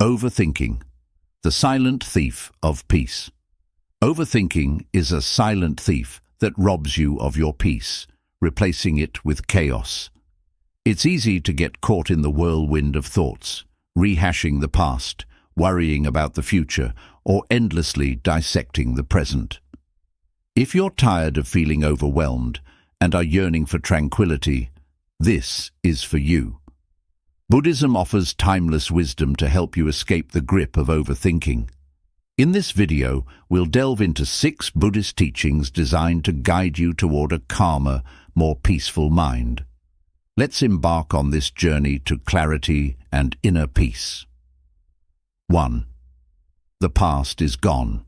Overthinking, the silent thief of peace. Overthinking is a silent thief that robs you of your peace, replacing it with chaos. It's easy to get caught in the whirlwind of thoughts, rehashing the past, worrying about the future, or endlessly dissecting the present. If you're tired of feeling overwhelmed and are yearning for tranquility, this is for you. Buddhism offers timeless wisdom to help you escape the grip of overthinking. In this video, we'll delve into 6 Buddhist teachings designed to guide you toward a calmer, more peaceful mind. Let's embark on this journey to clarity and inner peace. 1. The past is gone.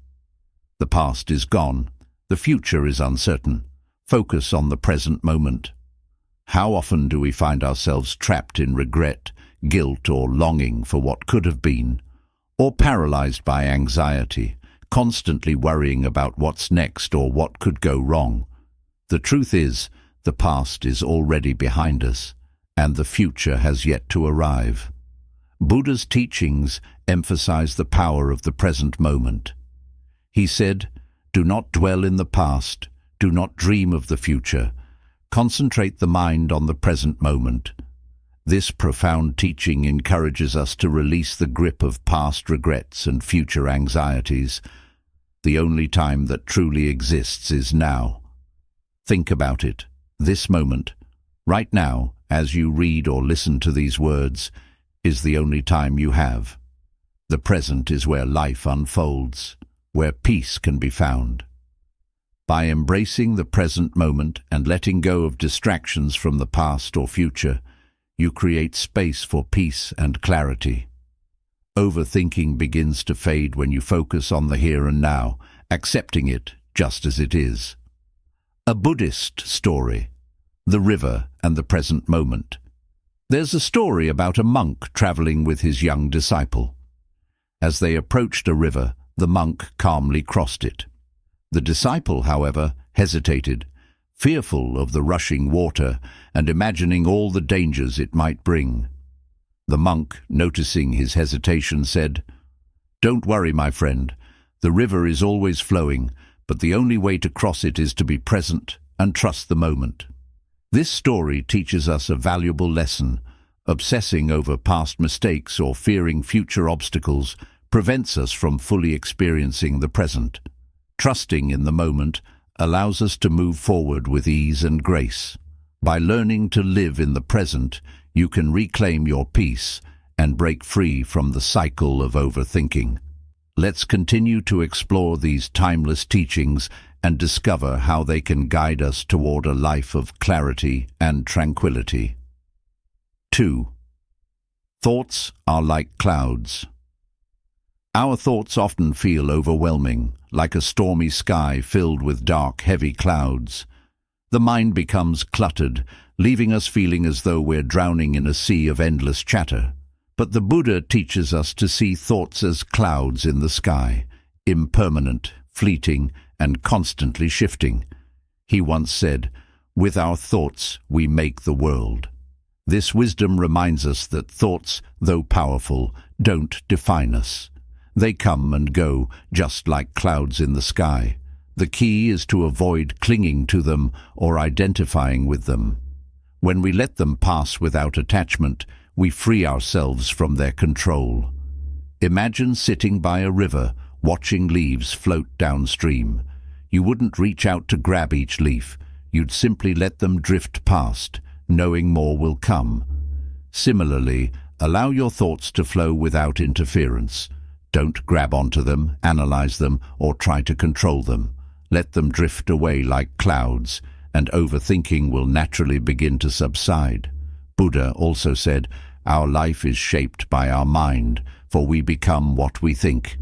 The past is gone. The future is uncertain. Focus on the present moment. How often do we find ourselves trapped in regret, guilt, or longing for what could have been, or paralyzed by anxiety, constantly worrying about what's next or what could go wrong? The truth is, the past is already behind us, and the future has yet to arrive. Buddha's teachings emphasize the power of the present moment. He said, "Do not dwell in the past, do not dream of the future. Concentrate the mind on the present moment." This profound teaching encourages us to release the grip of past regrets and future anxieties. The only time that truly exists is now. Think about it. This moment, right now, as you read or listen to these words, is the only time you have. The present is where life unfolds, where peace can be found. By embracing the present moment and letting go of distractions from the past or future, you create space for peace and clarity. Overthinking begins to fade when you focus on the here and now, accepting it just as it is. A Buddhist story, the river and the present moment. There's a story about a monk traveling with his young disciple. As they approached a river, the monk calmly crossed it. The disciple, however, hesitated, fearful of the rushing water and imagining all the dangers it might bring. The monk, noticing his hesitation, said, "Don't worry, my friend. The river is always flowing, but the only way to cross it is to be present and trust the moment." This story teaches us a valuable lesson. Obsessing over past mistakes or fearing future obstacles prevents us from fully experiencing the present. Trusting in the moment allows us to move forward with ease and grace. By learning to live in the present, you can reclaim your peace and break free from the cycle of overthinking. Let's continue to explore these timeless teachings and discover how they can guide us toward a life of clarity and tranquility. 2. Thoughts are like clouds. Our thoughts often feel overwhelming, like a stormy sky filled with dark, heavy clouds. The mind becomes cluttered, leaving us feeling as though we're drowning in a sea of endless chatter. But the Buddha teaches us to see thoughts as clouds in the sky, impermanent, fleeting, and constantly shifting. He once said, "With our thoughts we make the world." This wisdom reminds us that thoughts, though powerful, don't define us. They come and go, just like clouds in the sky. The key is to avoid clinging to them or identifying with them. When we let them pass without attachment, we free ourselves from their control. Imagine sitting by a river, watching leaves float downstream. You wouldn't reach out to grab each leaf. You'd simply let them drift past, knowing more will come. Similarly, allow your thoughts to flow without interference. Don't grab onto them, analyze them, or try to control them. Let them drift away like clouds, and overthinking will naturally begin to subside. Buddha also said, "Our life is shaped by our mind, for we become what we think."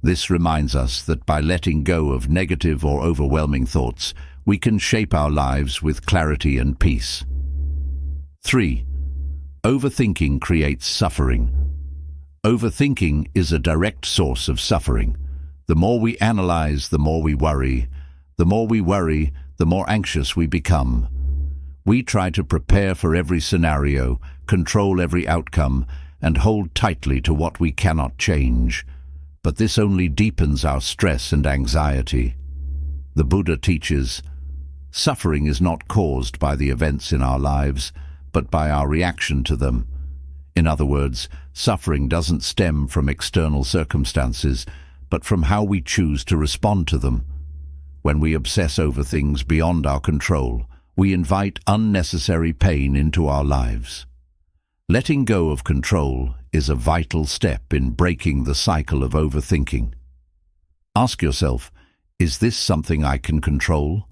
This reminds us that by letting go of negative or overwhelming thoughts, we can shape our lives with clarity and peace. 3. Overthinking creates suffering. Overthinking is a direct source of suffering. The more we analyze, the more we worry. The more we worry, the more anxious we become. We try to prepare for every scenario, control every outcome, and hold tightly to what we cannot change. But this only deepens our stress and anxiety. The Buddha teaches, suffering is not caused by the events in our lives, but by our reaction to them. In other words, suffering doesn't stem from external circumstances, but from how we choose to respond to them. When we obsess over things beyond our control, we invite unnecessary pain into our lives. Letting go of control is a vital step in breaking the cycle of overthinking. Ask yourself, is this something I can control?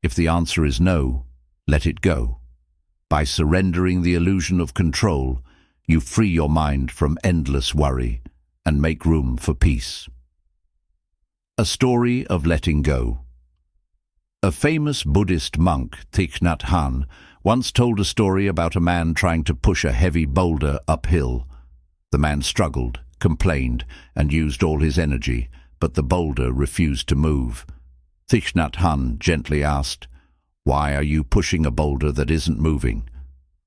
If the answer is no, let it go. By surrendering the illusion of control, you free your mind from endless worry and make room for peace. A story of letting go. A famous Buddhist monk, Thich Nhat Hanh, once told a story about a man trying to push a heavy boulder uphill. The man struggled, complained, and used all his energy, but the boulder refused to move. Thich Nhat Hanh gently asked, "Why are you pushing a boulder that isn't moving?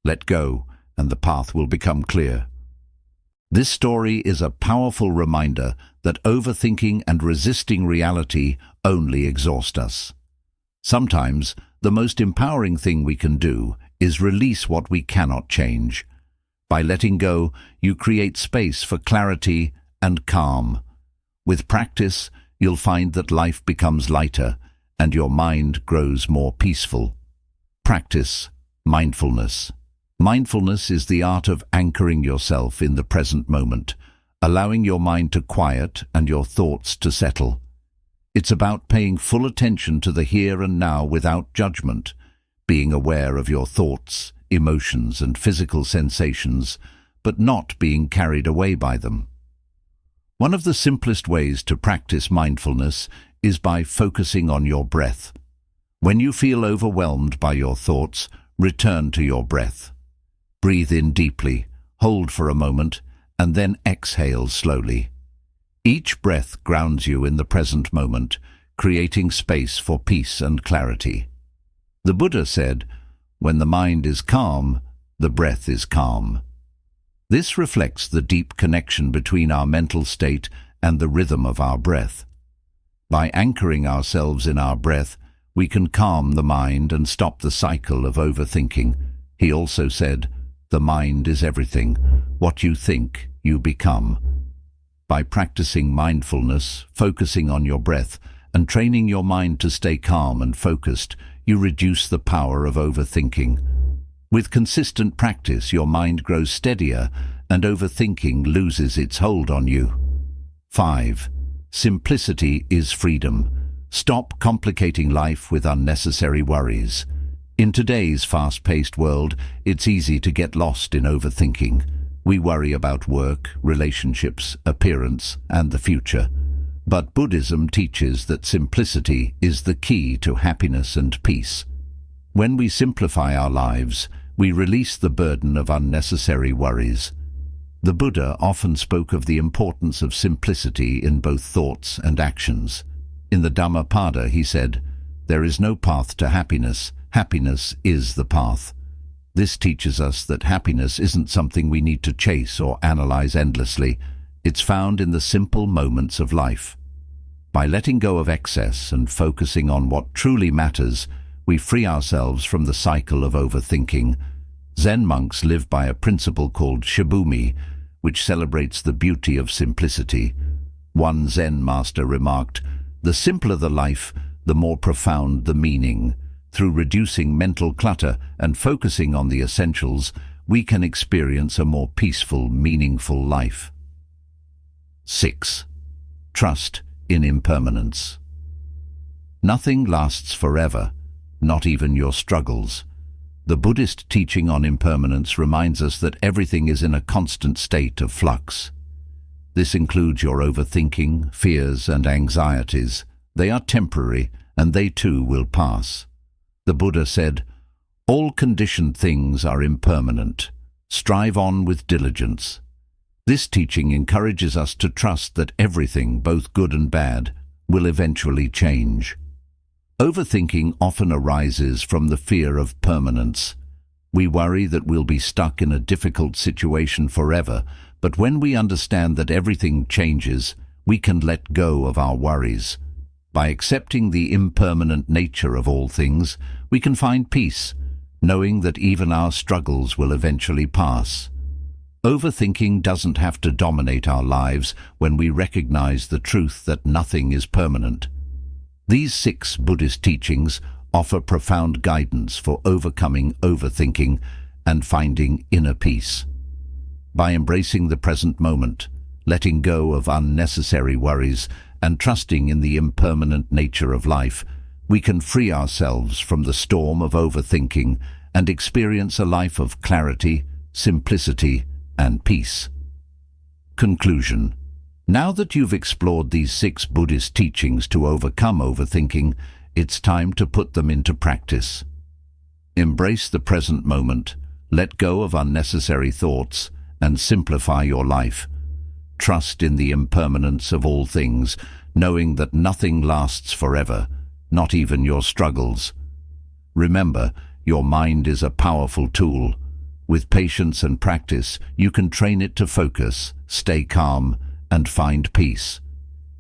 Let go, and the path will become clear." This story is a powerful reminder that overthinking and resisting reality only exhaust us. Sometimes, the most empowering thing we can do is release what we cannot change. By letting go, you create space for clarity and calm. With practice, you'll find that life becomes lighter and your mind grows more peaceful. Practice mindfulness. Mindfulness is the art of anchoring yourself in the present moment, allowing your mind to quiet and your thoughts to settle. It's about paying full attention to the here and now without judgment, being aware of your thoughts, emotions, and physical sensations, but not being carried away by them. One of the simplest ways to practice mindfulness is by focusing on your breath. When you feel overwhelmed by your thoughts, return to your breath. Breathe in deeply, hold for a moment, and then exhale slowly. Each breath grounds you in the present moment, creating space for peace and clarity. The Buddha said, "When the mind is calm, the breath is calm." This reflects the deep connection between our mental state and the rhythm of our breath. By anchoring ourselves in our breath, we can calm the mind and stop the cycle of overthinking. He also said, "The mind is everything. What you think, you become." By practicing mindfulness, focusing on your breath, and training your mind to stay calm and focused, you reduce the power of overthinking. With consistent practice, your mind grows steadier and overthinking loses its hold on you. 5. Simplicity is freedom. Stop complicating life with unnecessary worries. In today's fast-paced world, it's easy to get lost in overthinking. We worry about work, relationships, appearance, and the future. But Buddhism teaches that simplicity is the key to happiness and peace. When we simplify our lives, we release the burden of unnecessary worries. The Buddha often spoke of the importance of simplicity in both thoughts and actions. In the Dhammapada, he said, "There is no path to happiness. Happiness is the path." This teaches us that happiness isn't something we need to chase or analyze endlessly. It's found in the simple moments of life. By letting go of excess and focusing on what truly matters, we free ourselves from the cycle of overthinking. Zen monks live by a principle called shibumi, which celebrates the beauty of simplicity. One Zen master remarked, "The simpler the life, the more profound the meaning." Through reducing mental clutter and focusing on the essentials, we can experience a more peaceful, meaningful life. 6. Trust in impermanence. Nothing lasts forever, not even your struggles. The Buddhist teaching on impermanence reminds us that everything is in a constant state of flux. This includes your overthinking, fears, and anxieties. They are temporary, and they too will pass. The Buddha said, "All conditioned things are impermanent. Strive on with diligence." This teaching encourages us to trust that everything, both good and bad, will eventually change. Overthinking often arises from the fear of permanence. We worry that we'll be stuck in a difficult situation forever, but when we understand that everything changes, we can let go of our worries. By accepting the impermanent nature of all things, we can find peace, knowing that even our struggles will eventually pass. Overthinking doesn't have to dominate our lives when we recognize the truth that nothing is permanent. These 6 Buddhist teachings offer profound guidance for overcoming overthinking and finding inner peace. By embracing the present moment, letting go of unnecessary worries, and trusting in the impermanent nature of life, we can free ourselves from the storm of overthinking and experience a life of clarity, simplicity, and peace. Conclusion. Now that you've explored these 6 Buddhist teachings to overcome overthinking, it's time to put them into practice. Embrace the present moment, let go of unnecessary thoughts, and simplify your life. Trust in the impermanence of all things, knowing that nothing lasts forever, not even your struggles. Remember, your mind is a powerful tool. With patience and practice, you can train it to focus, stay calm, and find peace.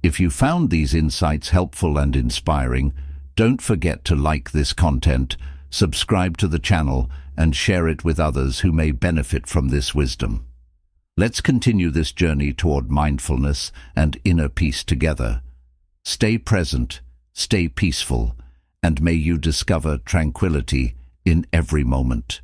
If you found these insights helpful and inspiring, don't forget to like this content, subscribe to the channel, and share it with others who may benefit from this wisdom. Let's continue this journey toward mindfulness and inner peace together. Stay present, stay peaceful, and may you discover tranquility in every moment.